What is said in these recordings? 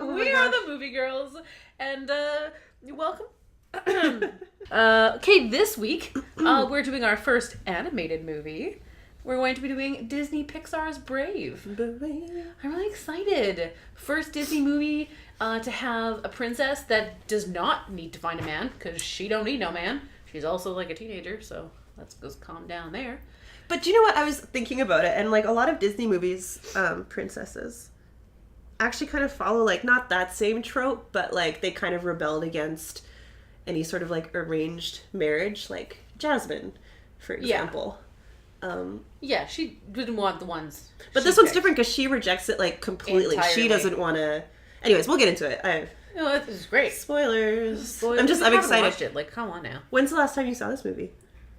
Oh we my are gosh. the movie girls, and welcome. Okay, this week we're doing our first animated movie. We're going to be doing Disney Pixar's Brave. I'm really excited. First Disney movie to have a princess that does not need to find a man, because she don't need no man. She's also like a teenager, so let's just calm down there. But do you know what? I was thinking about it, and like a lot of Disney movies, princesses actually kind of follow like not that same trope, but like they kind of rebelled against any sort of like arranged marriage, like Jasmine, for example. Yeah, she didn't want the ones. But this one's different because she rejects it like completely. Entirely. She doesn't want to. Anyways, we'll get into it. No, this is great. Spoilers. I'm I'm excited. excited. Watched it. Like, come on now. When's the last time you saw this movie?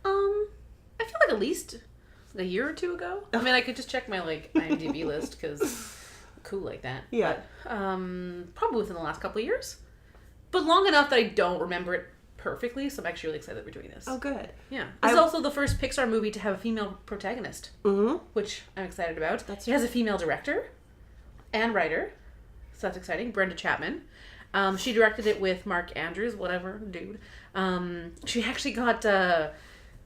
I feel like at least a year or two ago. I mean, I could just check my like IMDb list because I'm cool like that. Yeah. But, probably within the last couple of years, but long enough that I don't remember it perfectly. So I'm actually really excited that we're doing this. Oh, good. Yeah. This is also the first Pixar movie to have a female protagonist, which I'm excited about. It has a female director and writer, so that's exciting. Brenda Chapman. She directed it with Mark Andrews, whatever, dude. She actually got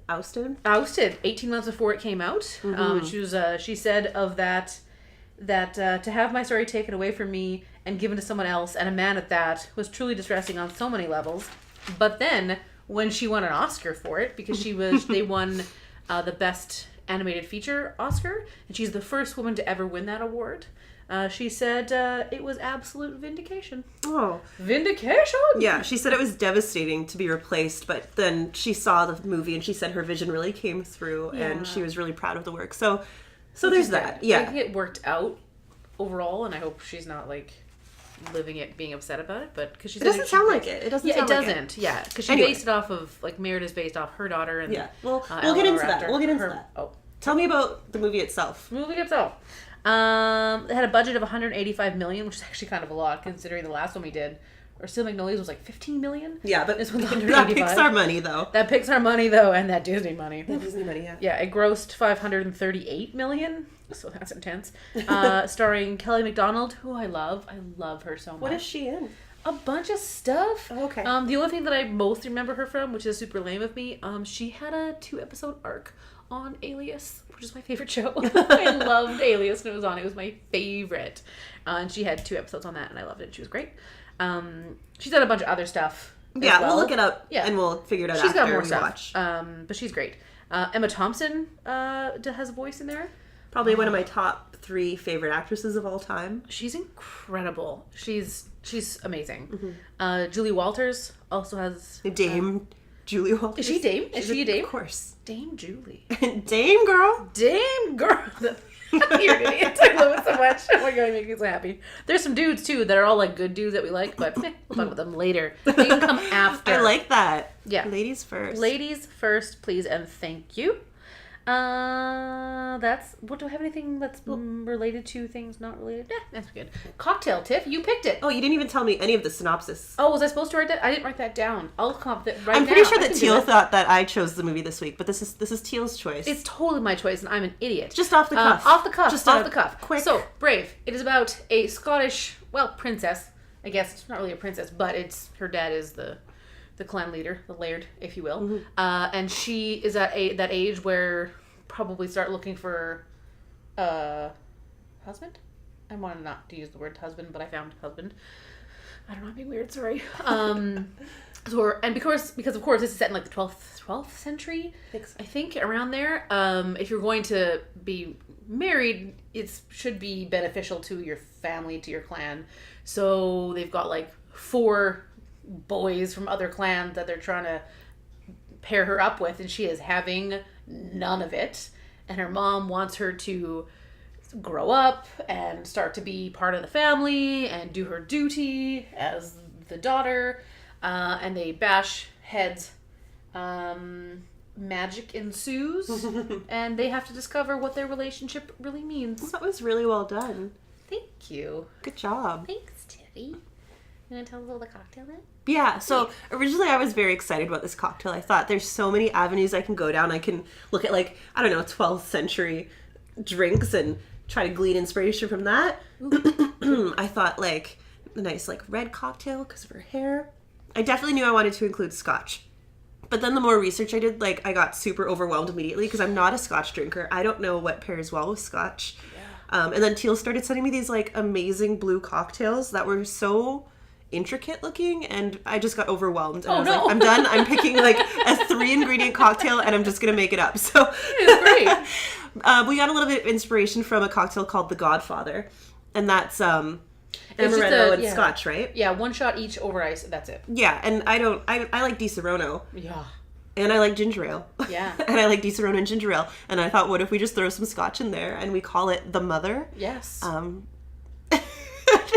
Ousted 18 months before it came out. She said of that to have my story taken away from me and given to someone else, and a man at that, was truly distressing on so many levels. But then when she won an Oscar for it, because they won the best animated feature Oscar, and she's the first woman to ever win that award. She said it was absolute vindication. Oh. Vindication? Yeah, she said it was devastating to be replaced, but then she saw the movie and she said her vision really came through and she was really proud of the work. So there's that. Yeah. I think it worked out overall, and I hope she's not like living it, being upset about it, but because she said It doesn't sound like it. It doesn't sound like it. Yeah, because she based it off of, like, Meredith's based off her daughter. And yeah, we'll get into that. We'll get into that. Oh. Tell me about the movie itself. Movie itself. It had a budget of $185 million, which is actually kind of a lot considering the last one we did, or Steel Magnolias, was like $15 million. Yeah, but this one's that $185. Pixar money though. That Pixar money though, and that Disney money. That Disney money, yeah. Yeah, it grossed $538 million, so that's intense. Starring Kelly MacDonald, who I love. I love her so much. What is she in? A bunch of stuff. Oh, okay. The only thing that I most remember her from, which is super lame of me, she had a 2-episode arc on Alias, which is my favorite show. I loved Alias when it was on. It was my favorite. And she had 2 episodes on that, and I loved it. She was great. She's done a bunch of other stuff. Yeah, well. we'll look it up and we'll figure it out She's after got more we stuff. watch. But she's great. Emma Thompson has a voice in there. Probably one of my top 3 favorite actresses of all time. She's incredible. She's amazing. Julie Walters also has... Dame Julie Walters. Is she Dame? Is she a Dame? Of course. Dame Julie. Dame girl. Dame girl. You're an idiot. I love it so much. Oh my god, you make me so happy. There's some dudes too that are all like good dudes that we like, but we'll talk about them later. They can come after. I like that. Yeah. Ladies first. Ladies first, please, and thank you. What do I have anything that's related to things not related? That's good. Cocktail, Tiff, you picked it. Oh, you didn't even tell me any of the synopsis. Oh, was I supposed to write that? I didn't write that down. I'll come up with it right now. I'm pretty sure I that can do Teal it. thought that I chose the movie this week, but this is Teal's choice. It's totally my choice, and I'm an idiot. Just off the cuff. Off the cuff. Just off a the cuff. quick- So, Brave. It is about a Scottish, princess. I guess it's not really a princess, but it's her dad is the clan leader, the laird, if you will. And she is at that age where probably start looking for husband. I wanted not to use the word husband, but I found husband. I don't know, I'm being weird, sorry. Because of course this is set in like the 12th century, I think around there. If you're going to be married, it should be beneficial to your family, to your clan. So they've got like 4 boys from other clans that they're trying to pair her up with, and she is having none of it. And her mom wants her to grow up and start to be part of the family and do her duty as the daughter. And they bash heads. Magic ensues, and they have to discover what their relationship really means. That was really well done. Thank you. Good job. Thanks, Tiffy. You want to tell us about the cocktail then? Yeah, so originally I was very excited about this cocktail. I thought there's so many avenues I can go down. I can look at 12th century drinks and try to glean inspiration from that. I thought a nice like red cocktail because of her hair. I definitely knew I wanted to include scotch. But then the more research I did, like I got super overwhelmed immediately because I'm not a scotch drinker. I don't know what pairs well with scotch. Yeah. And then Teal started sending me these like amazing blue cocktails that were so intricate looking, and I just got overwhelmed. And I was like, I'm done. I'm picking like a 3-ingredient cocktail and I'm just going to make it up. So it's great. We got a little bit of inspiration from a cocktail called The Godfather. And that's amaretto and scotch, right? Yeah, 1 shot each over ice. That's it. Yeah, and I like Di Serono. Yeah. And I like ginger ale. Yeah. And I like Di Serono and ginger ale. And I thought, what if we just throw some scotch in there and we call it The Mother? Yes.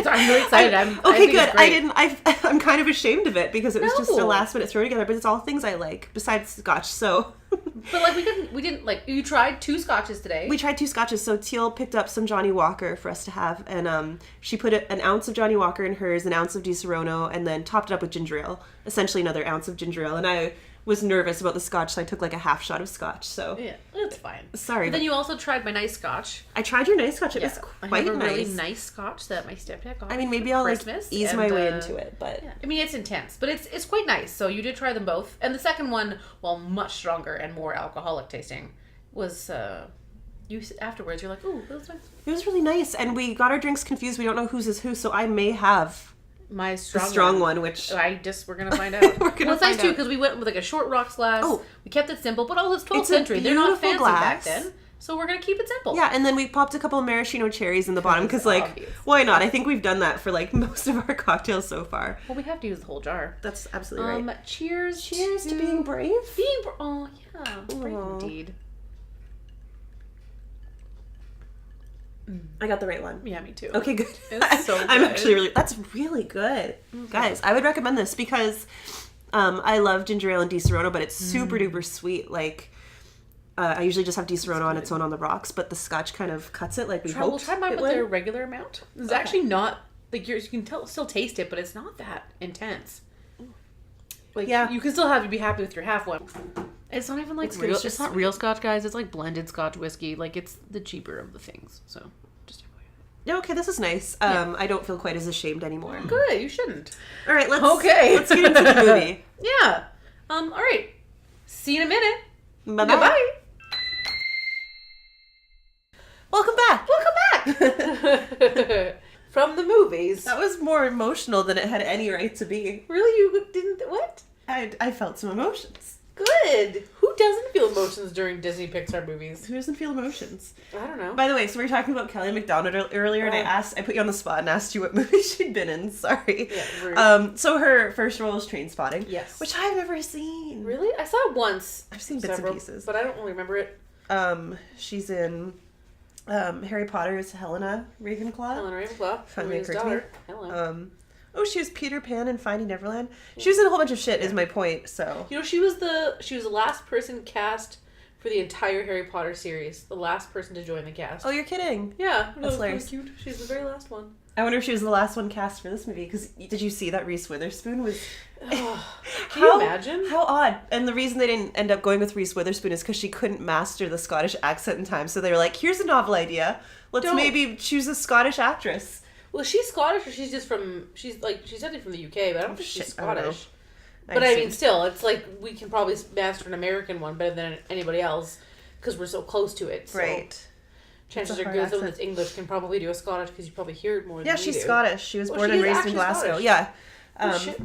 So I'm really excited. Okay, good. I'm kind of ashamed of it because it was just a last minute throw together, but it's all things I like besides scotch. So, but like we didn't like. You tried 2 scotches today. We tried 2 scotches. So Teal picked up some Johnny Walker for us to have, and she put an ounce of Johnny Walker in hers, an ounce of Di Serono, and then topped it up with ginger ale. Essentially, another ounce of ginger ale, and I was nervous about the scotch, so I took like a half shot of scotch. So yeah, that's fine. Sorry. But then you also tried my nice scotch. I tried your nice scotch. It was quite I have a nice. Really nice scotch that my stepdad got. I mean, maybe I'll like ease my way into it, but yeah. I mean, it's intense, but it's quite nice. So you did try them both, and the second one, while much stronger and more alcoholic tasting, was you afterwards. You're like, ooh, that was nice. It was really nice, and we got our drinks confused. We don't know whose is who, so I may have my strong one, which we're gonna find out. It's nice too because we went with like a short rocks glass. Oh, we kept it simple, but also it's 12th century. They're not fancy back then, so we're gonna keep it simple. Yeah, and then we popped a couple of maraschino cherries in the bottom because, like, obvious. Why not? I think we've done that for like most of our cocktails so far. Well, we have to use the whole jar. That's absolutely right. Cheers to being brave. Oh yeah, brave indeed. I got the right one. Yeah, me too. Okay, good. It's so good. I'm actually that's really good. Mm-hmm. Guys, I would recommend this because I love ginger ale and Di Serono, but it's super duper sweet. Like, I usually just have Di Serono on its own on the rocks, but the scotch kind of cuts it like we hoped. We'll try mine with their regular amount. It's actually not, like, you can still taste it, but it's not that intense. Like, yeah. You can still be happy with your half one. It's not even like real. It's not real scotch, guys. It's like blended scotch whiskey. Like, it's the cheaper of the things. So, just yeah, okay, this is nice. I don't feel quite as ashamed anymore. Good, you shouldn't. All right, let's get into the movie. Yeah. All right. See you in a minute. Bye-bye. Goodbye. Welcome back. From the movies. That was more emotional than it had any right to be. Really? You didn't? What? I felt some emotions. Good. Who doesn't feel emotions during Disney Pixar movies? Who doesn't feel emotions? I don't know. By the way, so we were talking about Kelly MacDonald earlier, and I put you on the spot and asked you what movie she'd been in. Sorry. Yeah, rude. So her first role was Trainspotting. Yes. Which I've never seen. Really? I saw it once. I've seen bits and pieces. But I don't really remember it. She's in Harry Potter's Helena Ravenclaw. Helena Ravenclaw. Finally occurred to me. Hello. She was Peter Pan in Finding Neverland. She was in a whole bunch of shit, is my point. So she was the last person cast for the entire Harry Potter series. The last person to join the cast. Oh, you're kidding? Yeah, that's hilarious. Cute. She's the very last one. I wonder if she was the last one cast for this movie. Because did you see that Reese Witherspoon was? Can you imagine? How odd! And the reason they didn't end up going with Reese Witherspoon is because she couldn't master the Scottish accent in time. So they were like, "Here's a novel idea. Let's maybe choose a Scottish actress." Well, she's Scottish, or she's definitely from the UK, but I don't think she's Scottish. But I mean, still, it's like we can probably master an American one better than anybody else because we're so close to it. So right. Chances are good someone that's English can probably do a Scottish because you probably hear it more than we do. Yeah, she's Scottish. She was born and raised in Glasgow. Scottish. Yeah.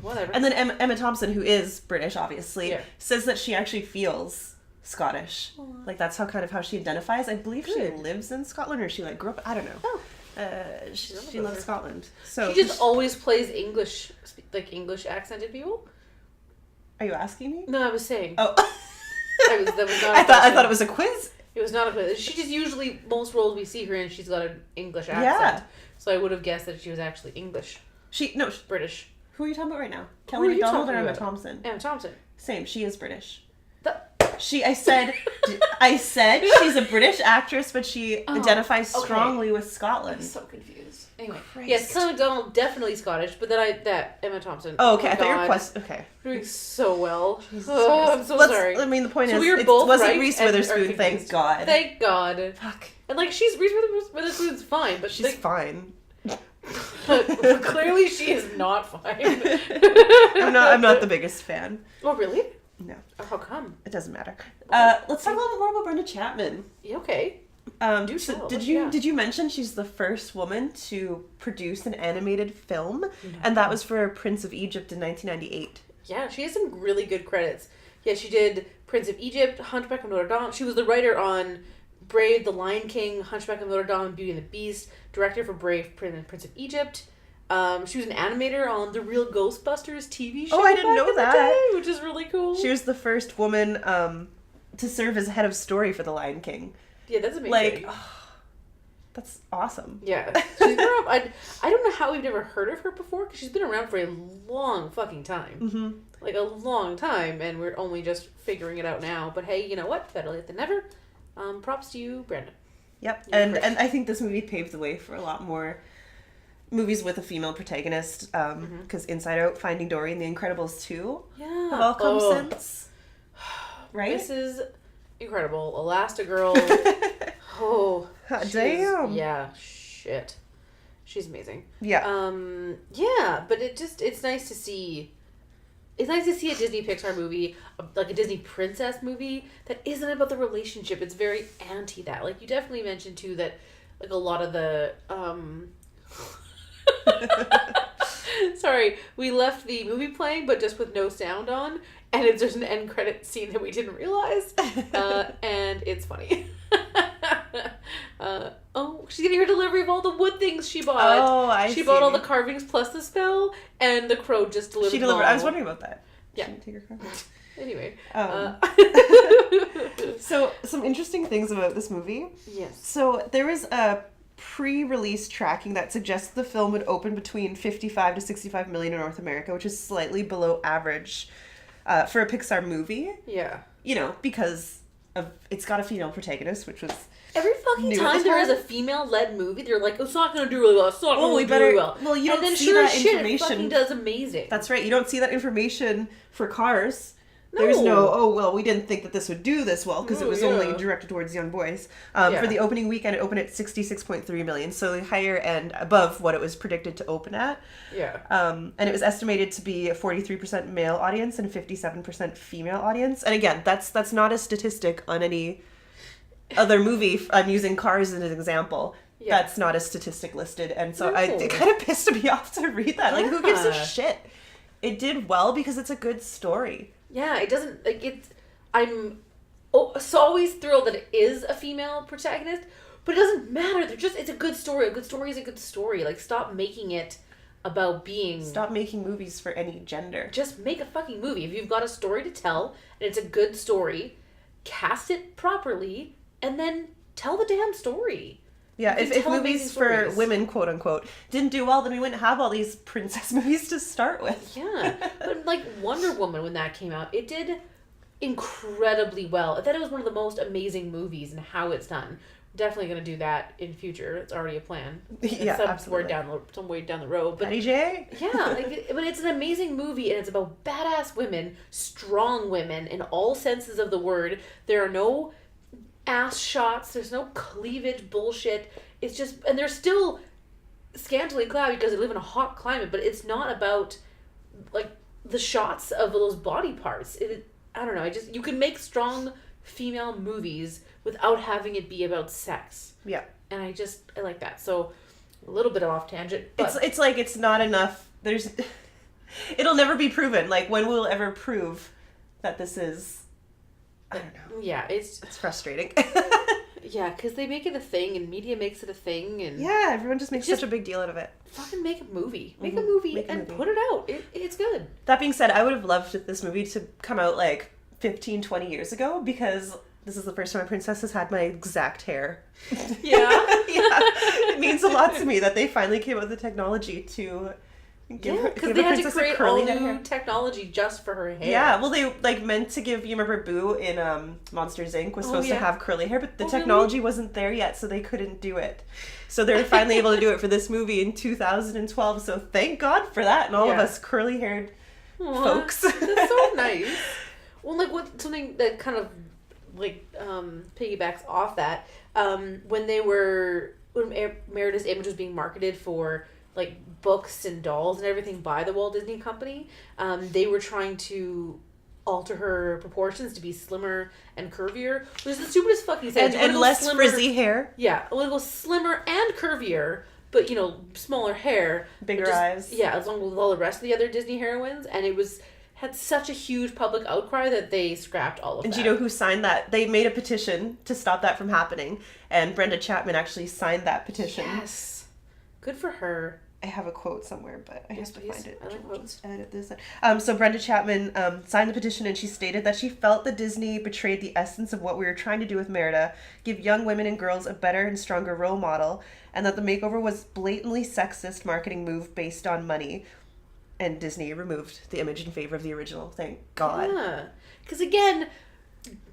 Whatever. And then Emma Thompson, who is British, obviously, says that she actually feels Scottish. Aww. Like, that's how she identifies. I believe she lives in Scotland, or she, like, grew up... I don't know. Oh. She loves Scotland. So she just always plays English accented people. Are you asking me? No, I was saying. Oh, that was not. I thought it was a quiz. It was not a quiz. She just usually most roles we see her in, she's got an English accent. Yeah. So I would have guessed that she was actually English. She's British. Who are you talking about right now? Kelly MacDonald or Emma Thompson? Emma Thompson. Same. She is British. I said she's a British actress, but she identifies strongly with Scotland. I'm so confused. Anyway, yes, Kelly MacDonald definitely Scottish, but then Emma Thompson. Oh, okay. I thought your question. Okay, doing so well. I'm so sorry. I mean, the point is, we were both wasn't Reese Witherspoon. Thank God. Thank God. Fuck. And like, Reese Witherspoon's fine, but she's fine. Clearly, she is not fine. I'm not the biggest fan. Oh, really? No. Oh, how come? It doesn't matter. Let's talk a little bit more about Brenda Chapman. Okay. Did you mention she's the first woman to produce an animated film? And that was for Prince of Egypt in 1998. Yeah, she has some really good credits. Yeah, she did Prince of Egypt, Hunchback of Notre Dame. She was the writer on Brave, The Lion King, Hunchback of Notre Dame, Beauty and the Beast, director for Brave, Prince of Egypt. She was an animator on the Real Ghostbusters TV show. Oh, I didn't know that. Which is really cool. She was the first woman to serve as head of story for The Lion King. Yeah, that's amazing. Like, that's awesome. Yeah. She's been around, I don't know how we've never heard of her before, because she's been around for a long fucking time. Mm-hmm. Like, a long time, and we're only just figuring it out now. But hey, you know what? Better late than never. Props to you, Brenda. Yep. And I think this movie paved the way for a lot more movies with a female protagonist, because Inside Out, Finding Dory, and The Incredibles 2 have all come since. Right? This is incredible. Elastigirl. Damn. Yeah, shit. She's amazing. Yeah. Yeah, but it's nice to see. It's nice to see a Disney Pixar movie, like a Disney princess movie, that isn't about the relationship. It's very anti that. Like, you definitely mentioned, too, that, like, a lot of the, sorry, we left the movie playing, but just with no sound on, and there's an end credit scene that we didn't realize, and it's funny. She's getting her delivery of all the wood things she bought. Oh, I see. She bought all the carvings plus the spell, and the crow just delivered. She delivered. I was wondering about that. Yeah. She didn't take her carvings. Anyway. So, some interesting things about this movie. Yes. So, there was a pre-release tracking that suggests the film would open between 55 to 65 million in North America, which is slightly below average for a Pixar movie. Yeah. You know, because it's got a female protagonist, which was every fucking time there is a female-led movie, they're like, oh, it's not going to do really well. It's not going to do really well. Well, you don't and then see sure that as shit, information. It fucking does amazing. That's right. You don't see that information for Cars. There's no, we didn't think that this would do this well because it was only directed towards young boys. For the opening weekend, it opened at 66.3 million, so the higher end above what it was predicted to open at. Yeah. And it was estimated to be a 43% male audience and a 57% female audience. And again, that's not a statistic on any other movie. I'm using Cars as an example. Yeah. That's not a statistic listed. And so it kind of pissed me off to read that. Like, who gives a shit? It did well because it's a good story. Yeah, it doesn't, like, I'm so always thrilled that it is a female protagonist, but it doesn't matter. It's a good story. A good story is a good story. Like, stop making it about being... Stop making movies for any gender. Just make a fucking movie. If you've got a story to tell, and it's a good story, cast it properly, and then tell the damn story. Yeah, if movies for women, quote unquote, didn't do well, then we wouldn't have all these princess movies to start with. Yeah, but like Wonder Woman, when that came out, it did incredibly well. I thought it was one of the most amazing movies and how it's done. Definitely going to do that in future. It's already a plan. Yeah, absolutely. Some way down the road. But Patty J? Yeah, but it's an amazing movie, and it's about badass women, strong women in all senses of the word. There are no ass shots, there's no cleavage bullshit. It's just, and they're still scantily clad because they live in a hot climate, but it's not about like the shots of those body parts. I don't know, you can make strong female movies without having it be about sex. Yeah. And I like that. So a little bit off tangent, but it's like it's not enough. It'll never be proven. Like, when will ever prove that this is, I don't know. Yeah, it's frustrating. Yeah, because they make it a thing, and media makes it a thing, and yeah, everyone just makes such a big deal out of it. Fucking make a movie. Make a movie and put it out. It's good. That being said, I would have loved this movie to come out like 15, 20 years ago, because this is the first time a princess has had my exact hair. Yeah? Yeah. It means a lot to me that they finally came up with the technology to because they had to create all new technology just for her hair. Yeah, well, they meant to give, you remember Boo in Monsters Inc. was supposed to have curly hair, but the technology wasn't there yet, so they couldn't do it. So they were finally able to do it for this movie in 2012. So thank God for that, and all of us curly haired folks. That's so nice. Well, like something that kind of like piggybacks off that, when Merida's image was being marketed for like books and dolls and everything by the Walt Disney Company, they were trying to alter her proportions to be slimmer and curvier, which is the stupidest fucking thing. And less frizzy hair. Yeah, a little slimmer and curvier, but smaller hair, bigger eyes. Yeah, as long with all the rest of the other Disney heroines, and it had such a huge public outcry that they scrapped all of that. And do you know who signed that? They made a petition to stop that from happening, and Brenda Chapman actually signed that petition. Yes, good for her. I have a quote somewhere, but I have to find it. I like quotes. Just edit this. So Brenda Chapman signed the petition, and she stated that she felt that Disney betrayed the essence of what we were trying to do with Merida, give young women and girls a better and stronger role model, and that the makeover was blatantly sexist marketing move based on money. And Disney removed the image in favor of the original. Thank God. Yeah, because again,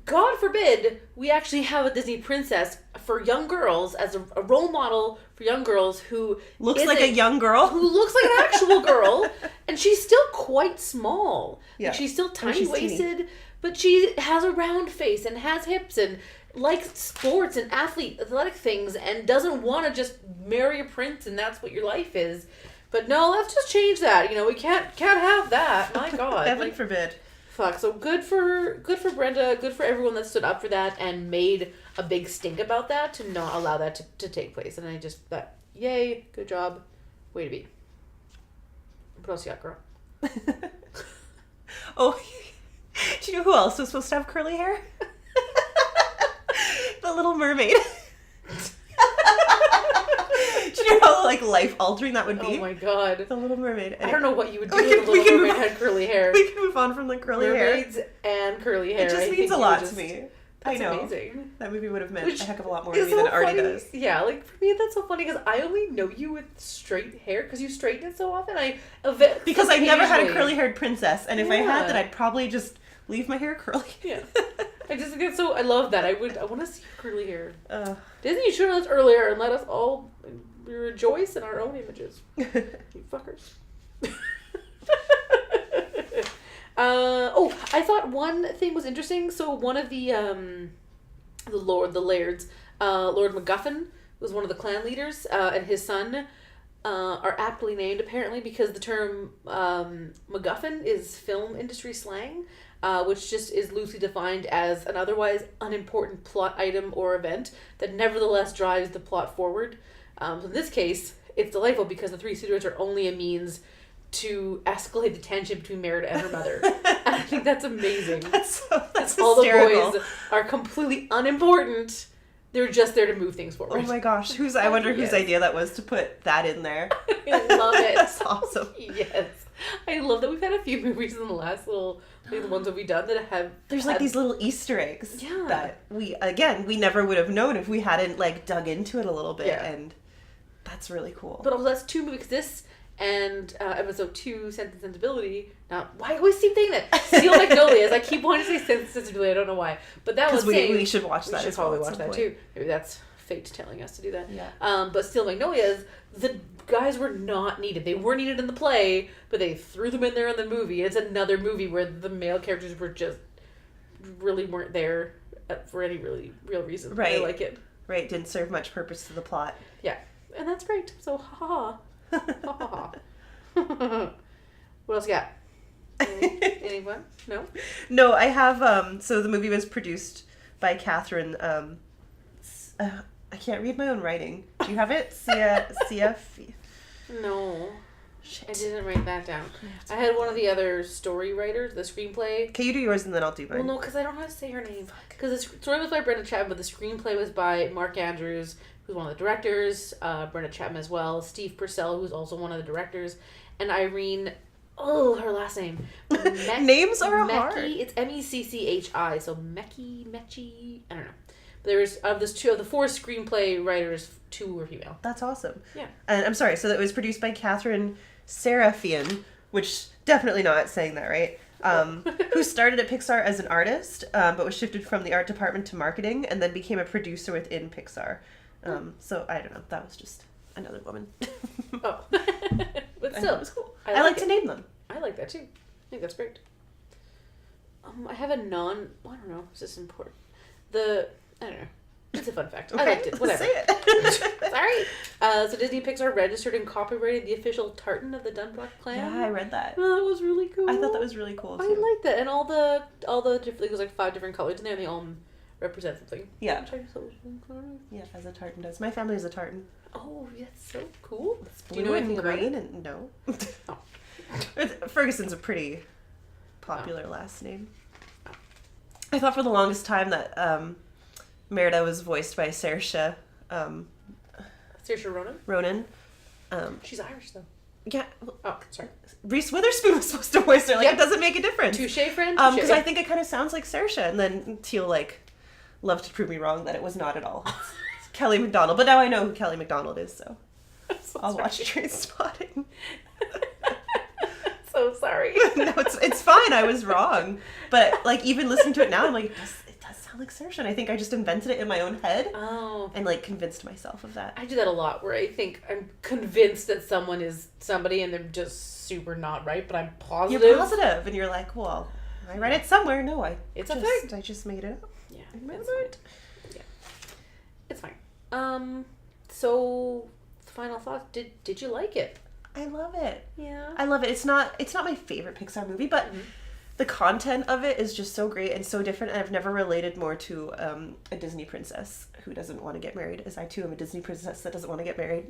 God forbid we actually have a Disney princess for young girls as a role model for young girls who looks like a young girl. Who looks like an actual girl. And she's still quite small. Yeah. Like she's still tiny-waisted, but she has a round face and has hips and likes sports and athletic things and doesn't want to just marry a prince and that's what your life is. But no, let's just change that. We can't have that. My God. Heaven forbid. Fuck. So good for Brenda. Good for everyone that stood up for that and made a big stink about that to not allow that to take place. And I just thought, yay, good job, way to be. What else you got, girl? Oh, do you know who else was supposed to have curly hair? The Little Mermaid. Do you know how life altering that would be? Oh my God, The Little Mermaid. I don't know what you would do if the Little Mermaid had curly hair. We can move on from the curly Mermaids hair. and curly hair. It just means a lot to me. I know. Amazing. That movie would have meant a heck of a lot more to me than it already does. Yeah, for me that's so funny because I only know you with straight hair because you straighten it so often. Because I've never had a curly-haired princess, and if I had that, I'd probably just leave my hair curly. Yeah. I just get so I love that. I want to see curly hair. Disney, you should have us earlier and let us all rejoice in our own images. You fuckers. I thought one thing was interesting. So one of the Lairds, Lord MacGuffin was one of the clan leaders, and his son are aptly named apparently because the term MacGuffin is film industry slang, which just is loosely defined as an otherwise unimportant plot item or event that nevertheless drives the plot forward. So in this case, it's delightful because the Three Suitors are only a means to escalate the tension between Merida and her mother. And I think that's amazing. That's all hysterical. the boys are completely unimportant. They're just there to move things forward. Oh my gosh, I wonder whose idea that was to put that in there. I love it. That's awesome. Yes. I love that we've had a few movies in the last the ones that we've done that have... There's these little Easter eggs. Yeah. That we never would have known if we hadn't dug into it a little bit. Yeah. And that's really cool. But also that's two movies. This and episode 2, Sense and Sensibility. Now, why do I always keep saying that? Steel Magnolias. I keep wanting to say Sense and Sensibility. I don't know why. But that was we should watch that. We should probably watch that too. Maybe that's fate telling us to do that. Yeah. But Steel Magnolias, the guys were not needed. They were needed in the play, but they threw them in there in the movie. It's another movie where the male characters were just really weren't there for any really real reason. Right. I like it. Right. Didn't serve much purpose to the plot. Yeah. And that's great. So, ha ha. What else you got? Anyone? No? No, I have, so the movie was produced by Catherine, I can't read my own writing. Do you have it? No. Shit. I didn't write that down. I had one of the other story writers, the screenplay. Okay, you do yours and then I'll do mine. Well, no, because I don't know how to say her name. Because the story was by Brenda Chapman, but the screenplay was by Mark Andrews, who's one of the directors, Brenda Chapman as well, Steve Purcell, who's also one of the directors, and Irene, her last name. Names are hard. It's Mecchi, so Mecchi, I don't know. But there was, of the 4 screenplay writers, 2 were female. That's awesome. Yeah. And I'm sorry, so that was produced by Catherine Serafian, which definitely not saying that right, who started at Pixar as an artist, but was shifted from the art department to marketing and then became a producer within Pixar. So I don't know, that was just another woman. Oh. But still, it was cool. I like to name them. I like that too. I think that's great. I have a I don't know, is this important? I don't know. It's a fun fact. Okay, I liked it. Whatever. Say it. Sorry. So Disney Pixar registered and copyrighted the official tartan of the Dunbrook clan. Yeah, I read that. Oh, that was really cool. I thought that was really cool too. I like that, and all the different, it was like 5 different colors in there, and they all represent something. Yeah. Which I thought was really cool. Yeah, as a tartan does. My family is a tartan. Oh, that's so cool. Blue Do you know anything and about green it? and no. Oh. Ferguson's a pretty popular last name. I thought for the longest time that Merida was voiced by Saoirse Saoirse Ronan? Ronan. She's Irish, though. Yeah. Oh, sorry. Reese Witherspoon was supposed to voice her. Like, Yep. It doesn't make a difference. Touche, friend. Because I think it kind of sounds like Saoirse, and then Teal loved to prove me wrong that it was not at all. It's Kelly MacDonald, but now I know who Kelly MacDonald is, so I'll watch Trainspotting. So sorry. No, it's fine. I was wrong, but even listening to it now, I'm like, it does sound like Saoirse, and I think I just invented it in my own head. Oh. And convinced myself of that. I do that a lot, where I think I'm convinced that someone is somebody, and they're just super not right, but I'm positive. You're positive, and you're like, well, I read it somewhere. No, It's a thing. I just made it up. Yeah, In my it's mind. fine. Yeah, it's fine. So final thoughts. Did you like it? I love it. Yeah. I love it. It's not my favorite Pixar movie, but the content of it is just so great and so different. And I've never related more to a Disney princess who doesn't want to get married, as I too am a Disney princess that doesn't want to get married.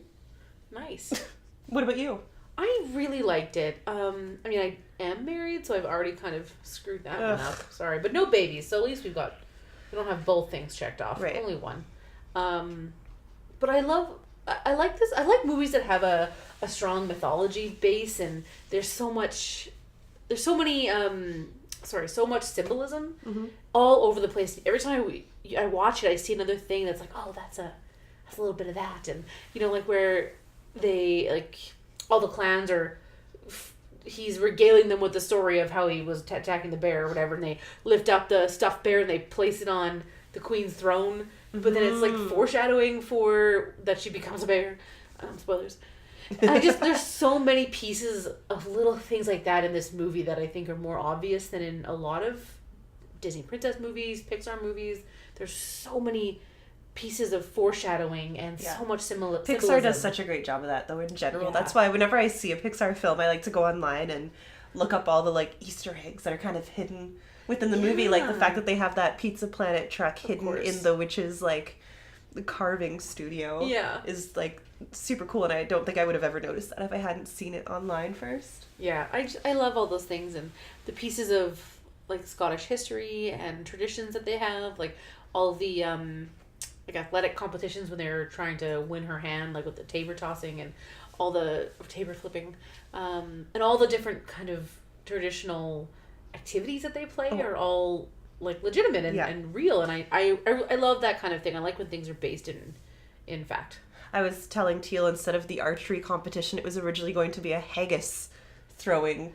Nice. What about you? I really liked it. I mean, I am married, so I've already kind of screwed that one up. Sorry, but no babies, so at least we don't have both things checked off. Right. Only one. But I like this. I like movies that have a strong mythology base, and there's so much symbolism all over the place. Every time I watch it, I see another thing that's like, oh, that's a little bit of that, and where they all the clans are. He's regaling them with the story of how he was attacking the bear or whatever, and they lift up the stuffed bear and they place it on the queen's throne. But then it's foreshadowing for that she becomes a bear. Spoilers. There's so many pieces of little things like that in this movie that I think are more obvious than in a lot of Disney princess movies, Pixar movies. There's so many pieces of foreshadowing and so much symbolism. Pixar does such a great job of that, though, in general. Yeah. That's why whenever I see a Pixar film, I like to go online and look up all the Easter eggs that are kind of hidden within the movie, like the fact that they have that Pizza Planet truck hidden in the witch's the carving studio is super cool, and I don't think I would have ever noticed that if I hadn't seen it online first. Yeah, I love all those things, and the pieces of Scottish history and traditions that they have, all the athletic competitions when they're trying to win her hand, with the tabor tossing and all the tabor flipping, and all the different kind of traditional activities that they play are all legitimate and real, and I love that kind of thing. I like when things are based in fact. I was telling Teal, instead of the archery competition, it was originally going to be a haggis throwing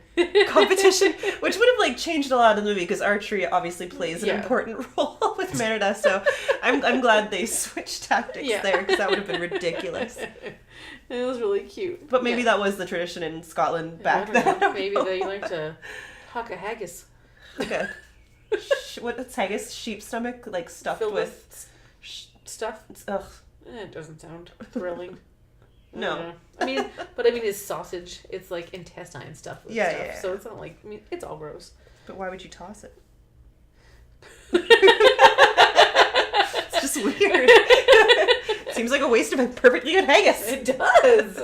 competition, which would have changed a lot in the movie, because archery obviously plays an important role with Merida, so I'm glad they switched tactics there, because that would have been ridiculous. It was really cute. But maybe that was the tradition in Scotland back then. Maybe they like to huck a haggis. Okay. What's haggis? Sheep stomach, stuffed filled with stuff? Ugh. It doesn't sound thrilling. No. I mean, it's sausage. It's intestine stuff with stuff. Yeah. So it's not it's all gross. But why would you toss it? It's just weird. Seems like a waste of a perfectly good haggis. It does.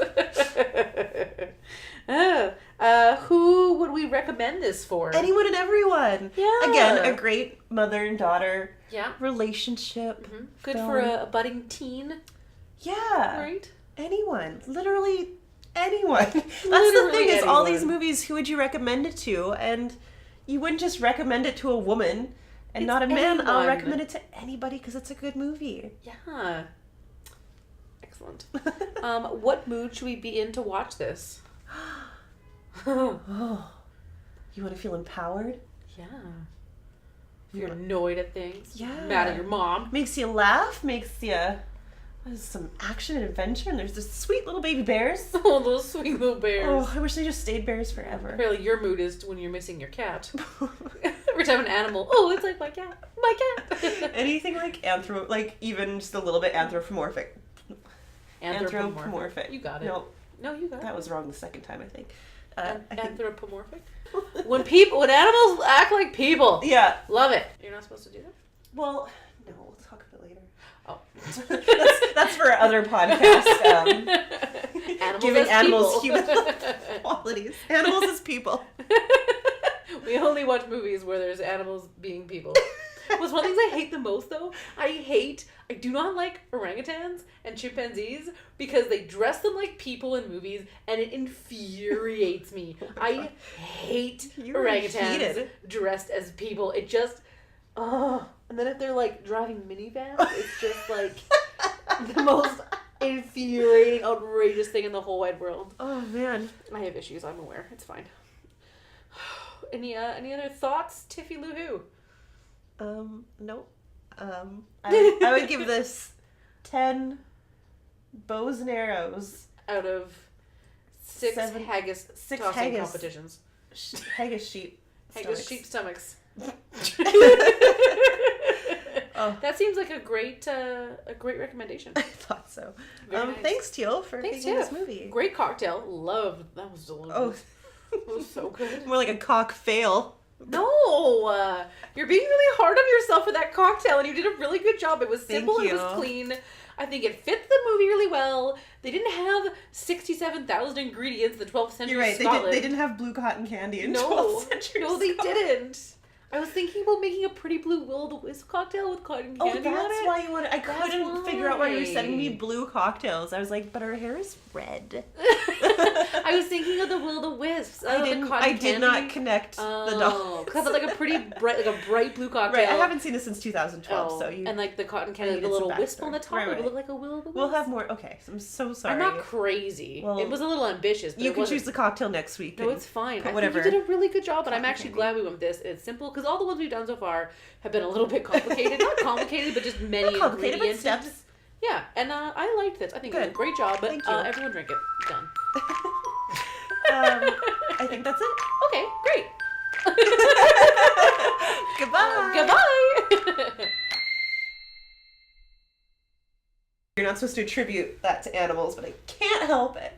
Who would we recommend this for? Anyone and everyone. Yeah. Again, a great mother and daughter relationship. Mm-hmm. Good for a budding teen. Yeah. Right? Anyone. Literally anyone. That's the thing, is all these movies, who would you recommend it to? And you wouldn't just recommend it to a woman and not a man. Anyone. I'll recommend it to anybody because it's a good movie. Yeah. Excellent. What mood should we be in to watch this? Oh. You want to feel empowered? Yeah. If you're annoyed at things. Yeah. Mad at your mom. Makes you laugh. Makes you... There's some action and adventure, and there's this sweet little baby bears. Oh, those sweet little bears. Oh, I wish they just stayed bears forever. Apparently your mood is when you're missing your cat. Every time an animal, it's like my cat. My cat. Anything even just a little bit anthropomorphic. Anthropomorphic. You got it. No, you got it. That was wrong the second time, I think. Anthropomorphic? When animals act like people. Yeah. Love it. You're not supposed to do that? Well, no, we'll talk about it later. Oh. that's for other podcast. Giving animals people. human qualities. Animals as people. We only watch movies where there's animals being people. What's one of the things I hate the most, though? I do not like orangutans and chimpanzees because they dress them like people in movies, and it infuriates me. I hate orangutans dressed as people. It just, and then if they're like driving minivans, it's just like the most infuriating, outrageous thing in the whole wide world. Oh man, I have issues. I'm aware. It's fine. Any other thoughts, Tiffy Lou Who? Nope. I would give this 10 bows and arrows out of 6 haggis tossing competitions. Haggis sheep. Haggis sheep stomachs. Oh. That seems like a great recommendation. I thought so. Nice. Thanks, Teal, for making this movie. Great cocktail. Loved. That was delicious. Oh. It was so good. More like a cock fail. No, you're being really hard on yourself with that cocktail, and you did a really good job. It was simple, it was clean. I think it fit the movie really well. They didn't have 67,000 ingredients in the 12th century. You're right. Scotland. They didn't have blue cotton candy in 12th century. No, they didn't. I was thinking about making a Pretty Blue Will-o'-the-Wisp cocktail with cotton candy on it. Oh, that's why you wanted. I couldn't figure out why you were sending me blue cocktails. I was like, but her hair is red. I was thinking of the Will-o'-the-Wisps. I did not connect the dots. Because it's like a pretty bright, bright blue cocktail. Right, I haven't seen this since 2012, so you... And like the cotton candy, the little wisp on the top, it would look like a Will-o'-the-Wisp. We'll have more. Okay, I'm so sorry. I'm not crazy. Well, it was a little ambitious, but you can choose the cocktail next week. No, it's fine. I whatever. think you did a really good job, and I'm actually glad we went with this. It's simple, because all the ones we've done so far have been a little bit complicated. Not complicated, but just many ingredients. Steps. Yeah, and I liked this. I think it was a great job, but everyone drink it. Done. I think that's it. Okay, great. Goodbye. You're not supposed to attribute that to animals, but I can't help it.